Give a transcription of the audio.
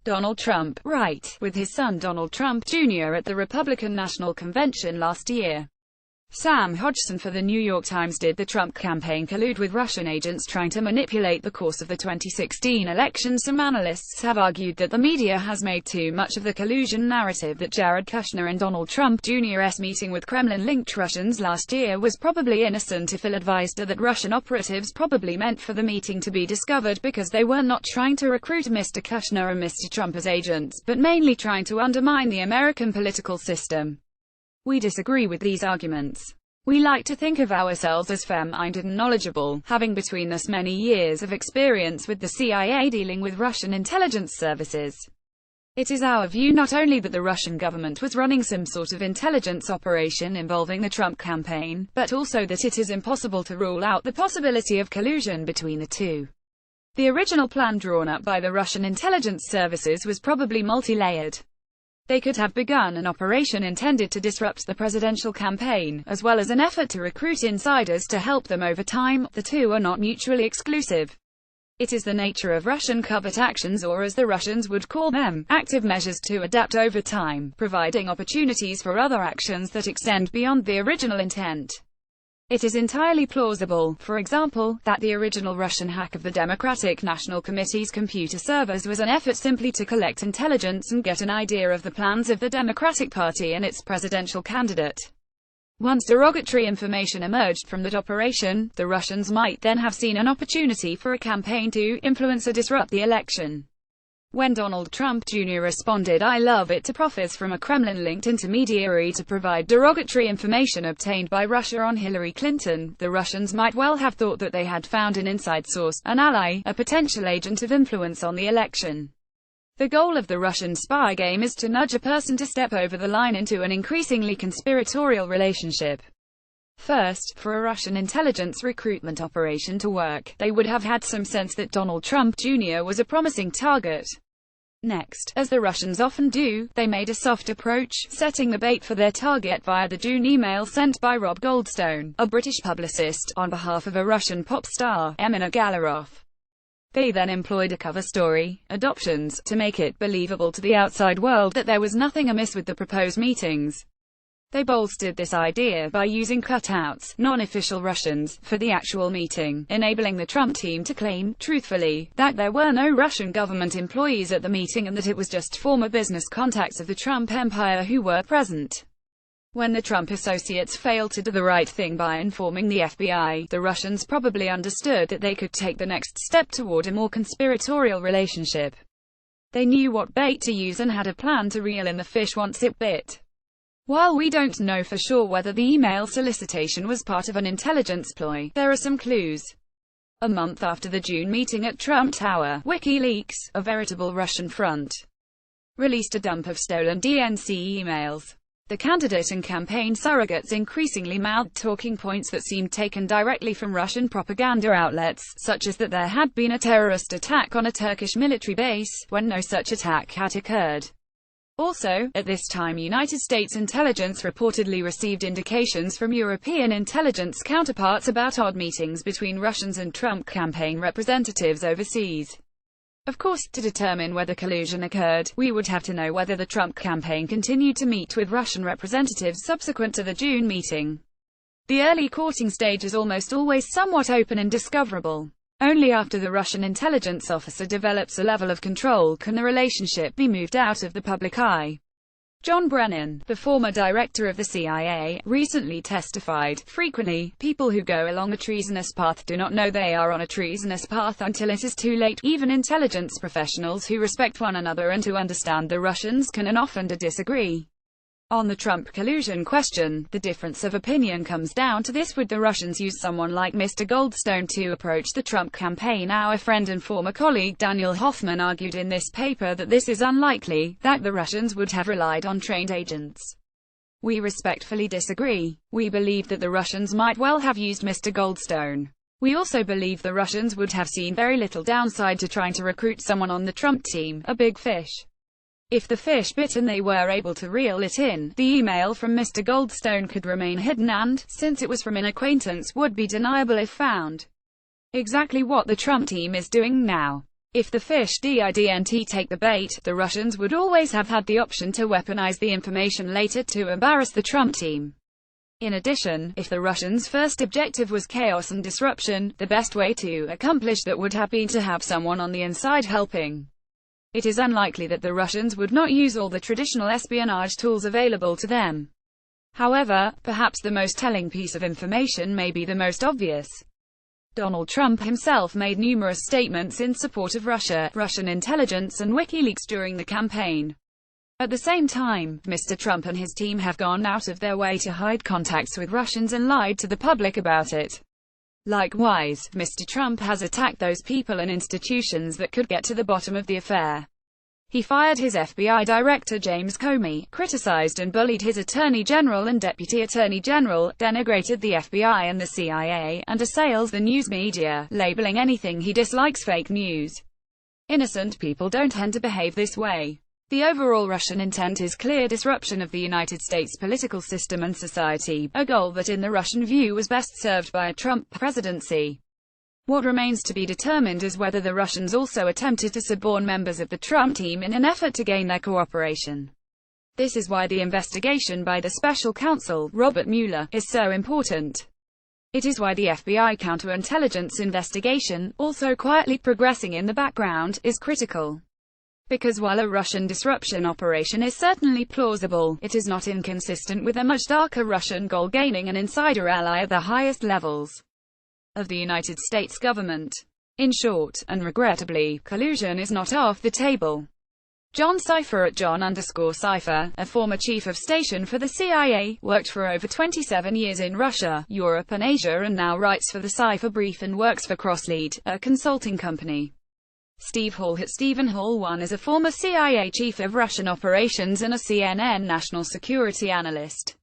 Donald Trump, right, with his son Donald Trump Jr. at the Republican National Convention last year. Sam Hodgson for The New York Times. Did the Trump campaign collude with Russian agents trying to manipulate the course of the 2016 election? Some analysts have argued that the media has made too much of the collusion narrative, that Jared Kushner and Donald Trump Jr.'s meeting with Kremlin-linked Russians last year was probably innocent, if ill-advised, that Russian operatives probably meant for the meeting to be discovered because they were not trying to recruit Mr. Kushner and Mr. Trump as agents, but mainly trying to undermine the American political system. We disagree with these arguments. We like to think of ourselves as fair-minded and knowledgeable, having between us many years of experience with the CIA dealing with Russian intelligence services. It is our view not only that the Russian government was running some sort of intelligence operation involving the Trump campaign, but also that it is impossible to rule out the possibility of collusion between the two. The original plan drawn up by the Russian intelligence services was probably multi-layered. They could have begun an operation intended to disrupt the presidential campaign, as well as an effort to recruit insiders to help them over time. The two are not mutually exclusive. It is the nature of Russian covert actions, or as the Russians would call them, active measures, to adapt over time, providing opportunities for other actions that extend beyond the original intent. It is entirely plausible, for example, that the original Russian hack of the Democratic National Committee's computer servers was an effort simply to collect intelligence and get an idea of the plans of the Democratic Party and its presidential candidate. Once derogatory information emerged from that operation, the Russians might then have seen an opportunity for a campaign to influence or disrupt the election. When Donald Trump Jr. responded, "I love it," to proffers from a Kremlin-linked intermediary to provide derogatory information obtained by Russia on Hillary Clinton, the Russians might well have thought that they had found an inside source, an ally, a potential agent of influence on the election. The goal of the Russian spy game is to nudge a person to step over the line into an increasingly conspiratorial relationship. First, for a Russian intelligence recruitment operation to work, they would have had some sense that Donald Trump Jr. was a promising target. Next, as the Russians often do, they made a soft approach, setting the bait for their target via the June email sent by Rob Goldstone, a British publicist, on behalf of a Russian pop star, Emina Galaroff. They then employed a cover story, adoptions, to make it believable to the outside world that there was nothing amiss with the proposed meetings. They bolstered this idea by using cutouts, non-official Russians, for the actual meeting, enabling the Trump team to claim, truthfully, that there were no Russian government employees at the meeting and that it was just former business contacts of the Trump empire who were present. When the Trump associates failed to do the right thing by informing the FBI, the Russians probably understood that they could take the next step toward a more conspiratorial relationship. They knew what bait to use and had a plan to reel in the fish once it bit. While we don't know for sure whether the email solicitation was part of an intelligence ploy, there are some clues. A month after the June meeting at Trump Tower, WikiLeaks, a veritable Russian front, released a dump of stolen DNC emails. The candidate and campaign surrogates increasingly mouthed talking points that seemed taken directly from Russian propaganda outlets, such as that there had been a terrorist attack on a Turkish military base, when no such attack had occurred. Also, at this time United States intelligence reportedly received indications from European intelligence counterparts about odd meetings between Russians and Trump campaign representatives overseas. Of course, to determine whether collusion occurred, we would have to know whether the Trump campaign continued to meet with Russian representatives subsequent to the June meeting. The early courting stage is almost always somewhat open and discoverable. Only after the Russian intelligence officer develops a level of control can the relationship be moved out of the public eye. John Brennan, the former director of the CIA, recently testified, "Frequently, people who go along a treasonous path do not know they are on a treasonous path until it is too late." Even intelligence professionals who respect one another and who understand the Russians can and often do disagree. On the Trump collusion question, the difference of opinion comes down to this: would the Russians use someone like Mr. Goldstone to approach the Trump campaign? Our friend and former colleague Daniel Hoffman argued in this paper that this is unlikely, that the Russians would have relied on trained agents. We respectfully disagree. We believe that the Russians might well have used Mr. Goldstone. We also believe the Russians would have seen very little downside to trying to recruit someone on the Trump team, a big fish. If the fish bit and they were able to reel it in, the email from Mr. Goldstone could remain hidden and, since it was from an acquaintance, would be deniable if found. Exactly what the Trump team is doing now. If the fish didn't take the bait, the Russians would always have had the option to weaponize the information later to embarrass the Trump team. In addition, if the Russians' first objective was chaos and disruption, the best way to accomplish that would have been to have someone on the inside helping. It is unlikely that the Russians would not use all the traditional espionage tools available to them. However, perhaps the most telling piece of information may be the most obvious. Donald Trump himself made numerous statements in support of Russia, Russian intelligence and WikiLeaks during the campaign. At the same time, Mr. Trump and his team have gone out of their way to hide contacts with Russians and lied to the public about it. Likewise, Mr. Trump has attacked those people and institutions that could get to the bottom of the affair. He fired his FBI Director James Comey, criticized and bullied his Attorney General and Deputy Attorney General, denigrated the FBI and the CIA, and assails the news media, labeling anything he dislikes fake news. Innocent people don't tend to behave this way. The overall Russian intent is clear: disruption of the United States political system and society, a goal that in the Russian view was best served by a Trump presidency. What remains to be determined is whether the Russians also attempted to suborn members of the Trump team in an effort to gain their cooperation. This is why the investigation by the special counsel, Robert Mueller, is so important. It is why the FBI counterintelligence investigation, also quietly progressing in the background, is critical. Because while a Russian disruption operation is certainly plausible, it is not inconsistent with a much darker Russian goal: gaining an insider ally at the highest levels of the United States government. In short, and regrettably, collusion is not off the table. John Cipher at John_Cipher, a former chief of station for the CIA, worked for over 27 years in Russia, Europe and Asia, and now writes for the Cipher Brief and works for Crosslead, a consulting company. Steve Hall at Stephen Hall 1 is a former CIA chief of Russian operations and a CNN national security analyst.